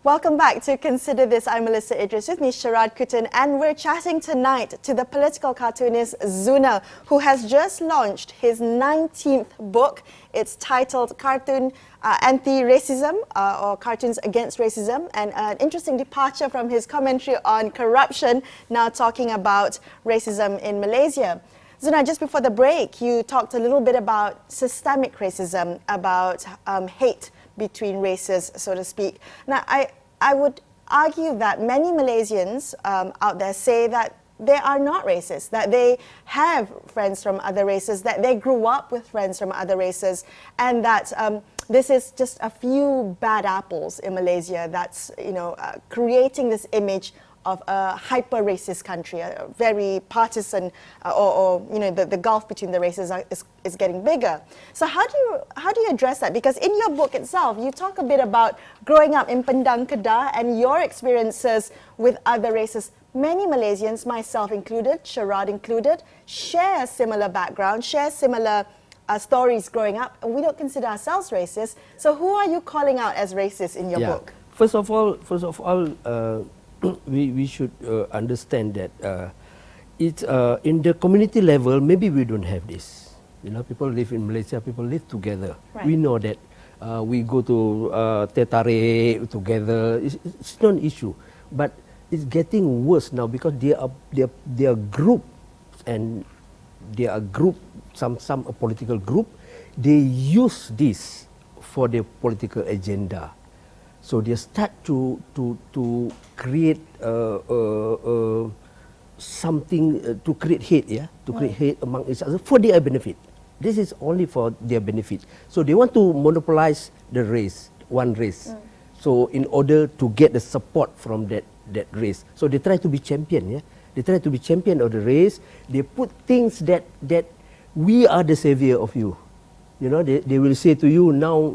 Welcome back to Consider This. I'm Melisa, Idris, with me Sharaad, Kuttan, and we're chatting tonight to the political cartoonist Zunar, who has just launched his 19th book. It's titled Kartun Anti Racism, or Cartoons Against Racism, and an interesting departure from his commentary on corruption, now talking about racism in Malaysia. Zunar, just before the break, you talked a little bit about systemic racism, about hate between races, so to speak. Now, I would argue that many Malaysians out there say that they are not racist, that they have friends from other races, that they grew up with friends from other races, and that this is just a few bad apples in Malaysia that's, creating this image of a hyper-racist country, a very partisan, the gulf between the races is getting bigger. So how do you address that? Because in your book itself, you talk a bit about growing up in Padang Kedah and your experiences with other races. Many Malaysians, myself included, Sharaad included, share a similar background, share similar stories growing up, and we don't consider ourselves racist. So who are you calling out as racist in your book? First of all, we should understand that it's in the community level. Maybe we don't have this. People live in Malaysia. People live together. Right. We know that we go to Tetare together. It's not an issue, but it's getting worse now because there are groups, and there are some a political group. They use this for their political agenda. So they start to create something to create hate, to create hate among each other for their benefit. This is only for their benefit. So they want to monopolize the race, one race. So in order to get the support from that race, so they try to be champion. They try to be champion of the race. They put things that we are the savior of you. They will say to you now.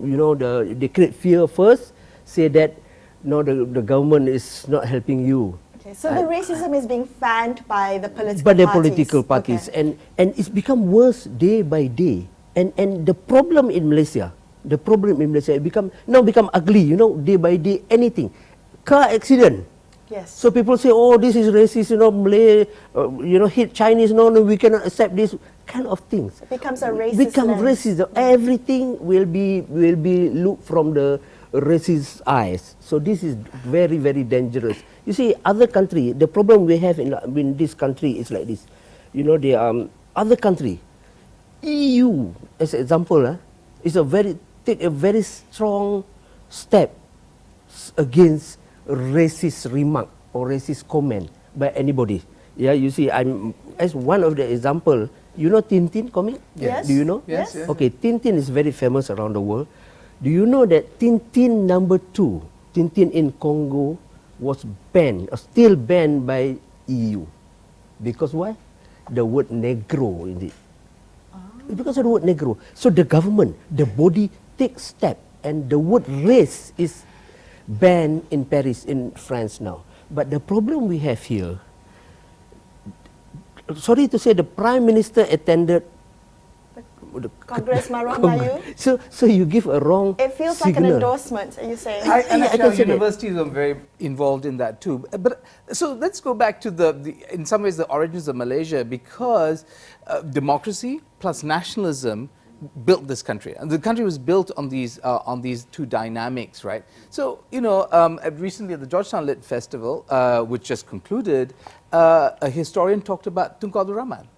They create fear first. Say that no, the government is not helping you. Okay, so the racism is being fanned by the political parties. Okay. And it's become worse day by day. And the problem in Malaysia, it become ugly. Day by day, anything, car accident. Yes. So people say, oh, this is racist. Malay, hate Chinese. No, we cannot accept this kind of things. It becomes a racist. Racism. Everything will be looked from the racist eyes. So this is very, very dangerous. You see, other country, the problem we have in this country is like this. The other country, EU as an example, is take a very strong step against racist remark or racist comment by anybody. Yeah, you see, I'm as one of the example. Tintin comic? Yes. Do you know? Yes. Okay, Tintin is very famous around the world. Do you know that Tintin number 2, Tintin in Congo, was banned, still banned by EU? Because why? The word negro in it. Because of the word negro. So the government, the body takes step, and the word race is banned in Paris, in France now. But the problem we have here, sorry to say, the Prime Minister attended the Congress Marwah Melayu. So you give a wrong It feels signal. like an endorsement, are you saying? Our universities are very involved in that too. But so let's go back to in some ways, the origins of Malaysia, because democracy plus nationalism built this country. And the country was built on these two dynamics, right? So, recently at the Georgetown Lit Festival, which just concluded, a historian talked about Tunku Abdul Rahman.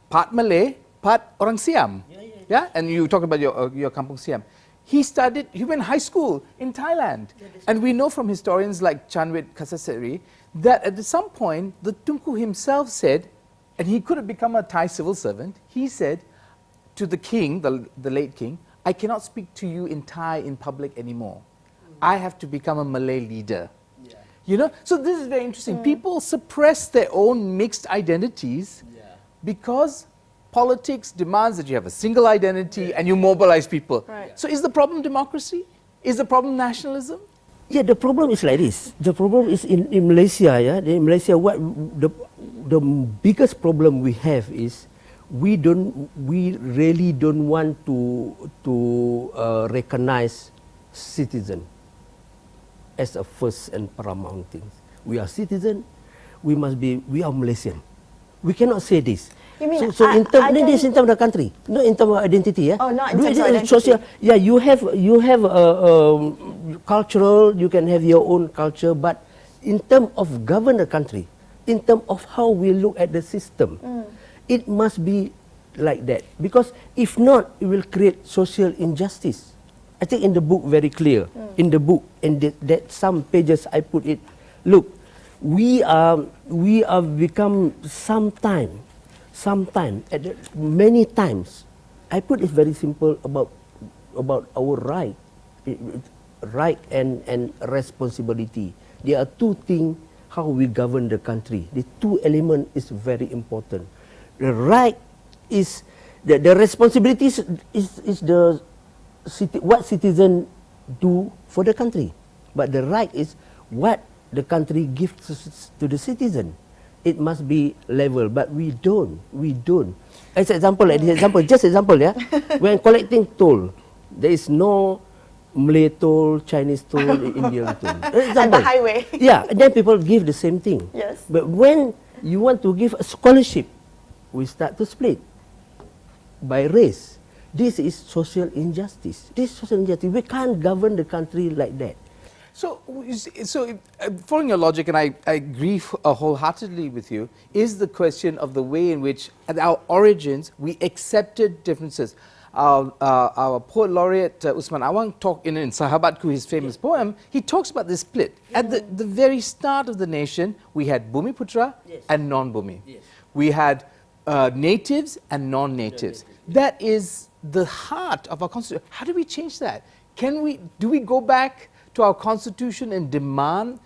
Part Malay, part orang Siam. Yeah? And you talked about your Kampung Siam. He went high school in Thailand. And we know from historians like Chanwit Kasaseri that at some point, the Tunku himself said, and he could have become a Thai civil servant, he said to the king, the late king, I cannot speak to you in Thai in public anymore. I have to become a Malay leader. So this is very interesting. People suppress their own mixed identities because politics demands that you have a single identity and you mobilize people. Right. So is the problem democracy? Is the problem nationalism? Yeah, the problem is like this. The problem is in Malaysia. In Malaysia, what the biggest problem we have is we really don't want to recognize citizen. as a first and paramount thing. We are citizen, we are Malaysian. We cannot say this. You mean, so in terms of the country, not in terms of identity. Oh, not in terms of identity. Social, yeah, you have cultural, you can have your own culture, but in terms of govern the country, in terms of how we look at the system, it must be like that. Because if not, it will create social injustice. I think in the book very clear. In the book, and that some pages I put it. Look, we are become many times. I put it very simple about our right and responsibility. There are two things how we govern the country. The two elements is very important. The right is the responsibility is the what citizen do for the country, but the right is what the country gives to the citizen. It must be level, but we don't. As example, yeah. When collecting toll, there is no Malay toll, Chinese toll, Indian toll. At the highway. Yeah, and then people give the same thing. Yes. But when you want to give a scholarship, we start to split by race. This is social injustice. We can't govern the country like that. So following your logic, and I agree wholeheartedly with you, is the question of the way in which, at our origins, we accepted differences. Our poet laureate Usman Awang talked in Sahabatku, his famous poem, he talks about this split. At the very start of the nation, we had Bumiputra and non-Bumi. Yes. We had natives and non-natives. That is the heart of our constitution. How do we change that? Do we go back to our constitution and demand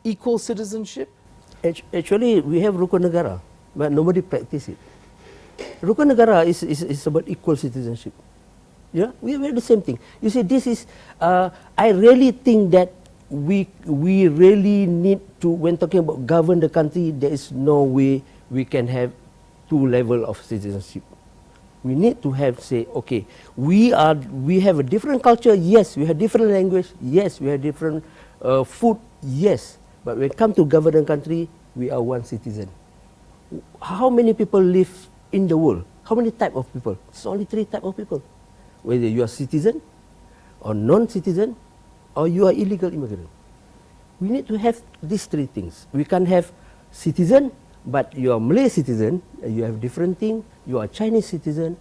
equal citizenship? Actually, we have Rukun Negara, but nobody practice it. Rukun Negara is about equal citizenship. Yeah, we have the same thing. You see, this is, I really think that we really need to, when talking about govern the country, there is no way we can have two levels of citizenship. We need to have say, okay, we have a different culture, yes, we have different language, yes, we have different food, yes, but when it comes to govern the country, we are one citizen. How many people live in the world? How many type of people? It's only 3 type of people. Whether you are citizen, or non-citizen, or you are illegal immigrant. We need to have these 3 things. We can't have citizen, but you are Malay citizen, you have different thing, you are Chinese citizen.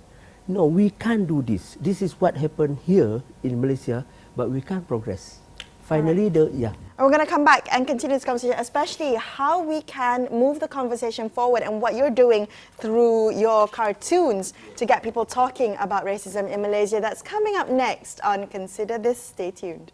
No, we can't do this. This is what happened here in Malaysia, but we can't progress. Finally, And we're going to come back and continue this conversation, especially how we can move the conversation forward and what you're doing through your cartoons to get people talking about racism in Malaysia. That's coming up next on Consider This. Stay tuned.